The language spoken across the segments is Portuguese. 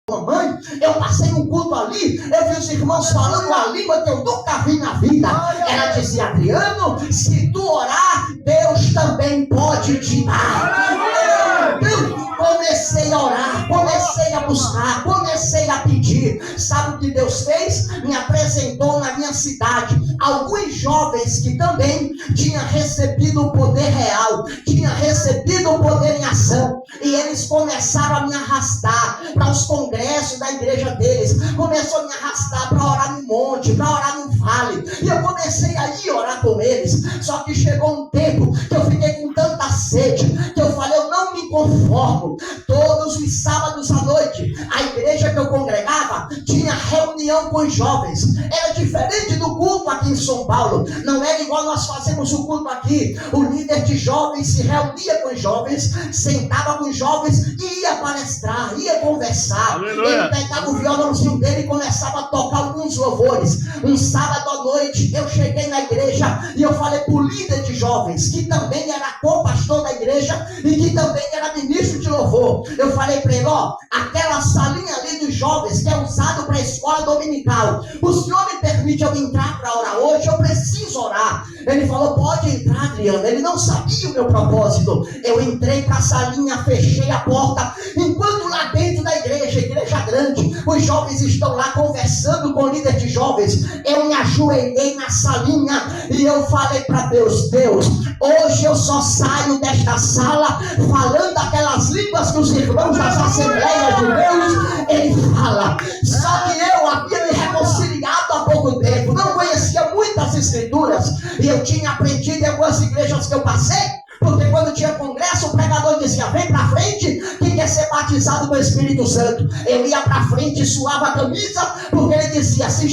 Mamãe, eu passei um culto ali, eu vi os irmãos falando uma língua que eu nunca vi na vida. Ela dizia: Adriano, se tu orar, Deus também pode te dar. Então, comecei a orar, comecei a buscar, comecei a pedir. Sabe o que Deus fez? Me apresentou na minha cidade alguns jovens que também tinham recebido o poder real, tinham recebido o poder em ação, e eles começaram a me arrastar para os congressos da igreja deles, começou a me arrastar para orar no monte, para orar no vale, e eu comecei a ir orar com eles. Só que chegou um tempo que eu fiquei com tanta sede, que eu falei: eu não me conformo. Todos os sábados à noite, a igreja que eu congregava tinha reunião com os jovens. Era diferente do culto aqui em São Paulo, não era igual nós fazemos o culto aqui. O líder de jovens se reunia com os jovens, sentava com os jovens e ia palestrar, ia conversar. Aleluia. Ele pegava o violãozinho dele e começava a tocar alguns louvores. Um sábado à noite eu cheguei na igreja e eu falei para o líder de jovens, que também era co-pastor da igreja e que também era ministro de louvor, eu falei para ele: ó, aquela salinha ali dos jovens que é usado para a escola dominical, o senhor me permite eu entrar para orar hoje? Eu preciso orar. Ele falou: pode entrar, Adriano. Ele não sabia o meu propósito. Eu entrei para a salinha, fechei a porta, enquanto lá dentro da igreja grande, os jovens estão lá conversando com o líder de jovens, eu me ajoelhei na salinha e eu falei para Deus: Deus, hoje eu só saio desta sala falando aquelas línguas que os irmãos das Assembleias de Deus, ele fala. Só que eu havia me reconciliado há pouco tempo, não conhecia muitas escrituras, e eu tinha aprendido em algumas igrejas que eu passei, porque quando tinha congresso, o pregador dizia: vem pra frente, quem quer ser batizado com o Espírito Santo. Eu ia pra frente, suava a camisa, porque ele dizia: se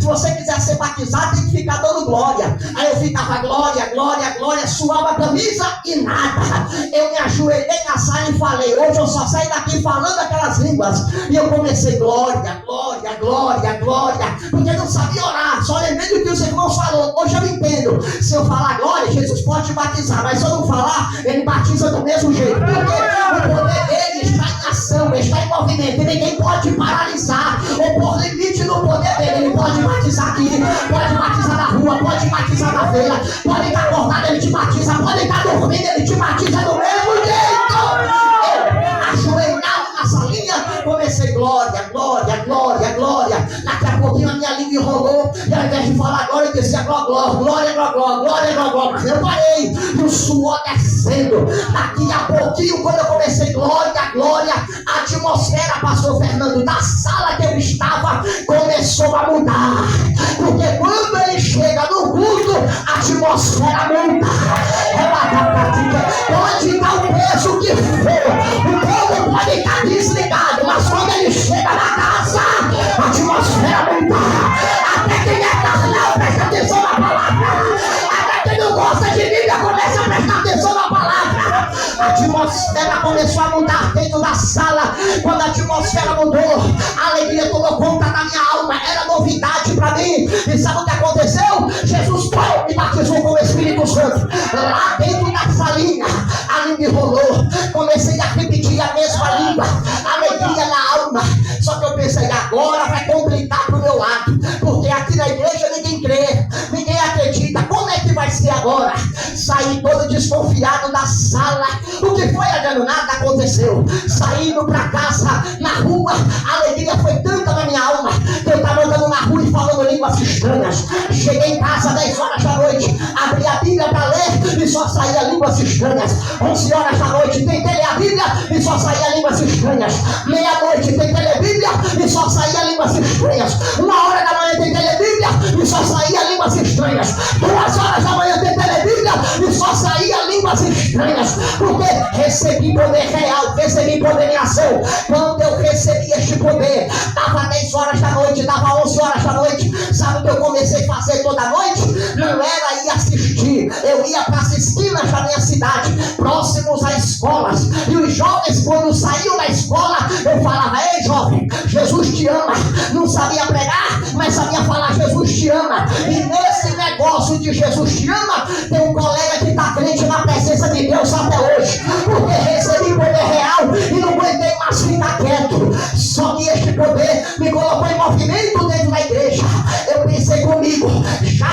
você quiser ser batizado, tem que ficar dando glória. Aí eu ficava glória, glória, glória, suava a camisa e nada. Eu me ajoelhei na sala e falei: hoje eu só saí daqui falando aquelas línguas. E eu comecei: glória, glória, glória, glória, porque não sabia orar, só lembrei do que os irmãos falaram. Hoje eu entendo, se eu falar glória, Jesus pode te batizar, mas se eu não falar, ele batiza do mesmo jeito, porque o poder dele está em ação, está em movimento, e ninguém pode paralisar ou pôr limite no poder dele. Ele pode batizar aqui, pode batizar na rua, pode batizar na feira, pode estar acordado, ele te batiza, pode estar dormindo, ele te batiza do mesmo jeito. Eu, ajoelhado na salinha, comecei: glória, glória, glória, glória. Daqui a pouquinho a minha língua enrolou, e ao invés de falar glória, eu dizia: glória, glória, glória, glória, glória, glória. Eu parei, e o suor descendo. Daqui a pouquinho, quando eu comecei: glória, glória, a atmosfera, pastor Fernando, da sala que eu estava, começou a mudar. Porque quando ele chega no culto, a atmosfera muda. Pode estar o peso que for, o povo pode estar desligado, mas quando ele chega na casa, a atmosfera muda. Até quem é carnal presta atenção na palavra. Até quem não gosta de Bíblia começa a prestar atenção na palavra. A atmosfera começou a mudar dentro da sala. Quando a atmosfera mudou, a alegria tomou conta da minha alma. Era novidade para mim. E sabe o que aconteceu? Jesus me batizou com o Espírito Santo. Lá dentro da salinha, a língua enrolou. Comecei a repetir a mesma língua. Alegria na alma. Só que eu pensei: agora vai complicar pro meu lado, porque aqui na igreja ninguém crê, ninguém acredita. Como é que vai ser agora? Saí todo desconfiado da sala. O que foi, Adriano? Nada aconteceu. Saindo pra casa, na rua, a alegria foi tanta na minha alma que eu estava andando na rua e falando línguas estranhas. Cheguei em casa 10 horas da noite, abri a Bíblia para ler e só saía línguas estranhas. 11 horas da noite, tentei ler a Bíblia e só saía línguas estranhas. Meia-noite, tentei ler Bíblia e só saía línguas estranhas. 1h da manhã, tentei ler Bíblia e só saía línguas estranhas. 2 horas da manhã, tentei ler Bíblia e só saía línguas estranhas. Porque recebi poder real, recebi poder em ação. Quando eu recebi este poder, dava 10 horas da noite, dava 11 horas da noite. Sabe o que eu comecei a fazer toda noite? Não era ir assistir, eu ia para as esquinas da minha cidade, próximos a escolas, e os jovens, quando saíam da escola, eu falava: ei jovem, Jesus te ama. Não sabia pregar, mas sabia falar: Jesus te ama. E nesse negócio de Jesus te ama, tem um colega que está crente na presença de Deus até hoje, porque recebi poder real e não aguentei mais ficar quieto. Só que me colocou em movimento dentro da igreja.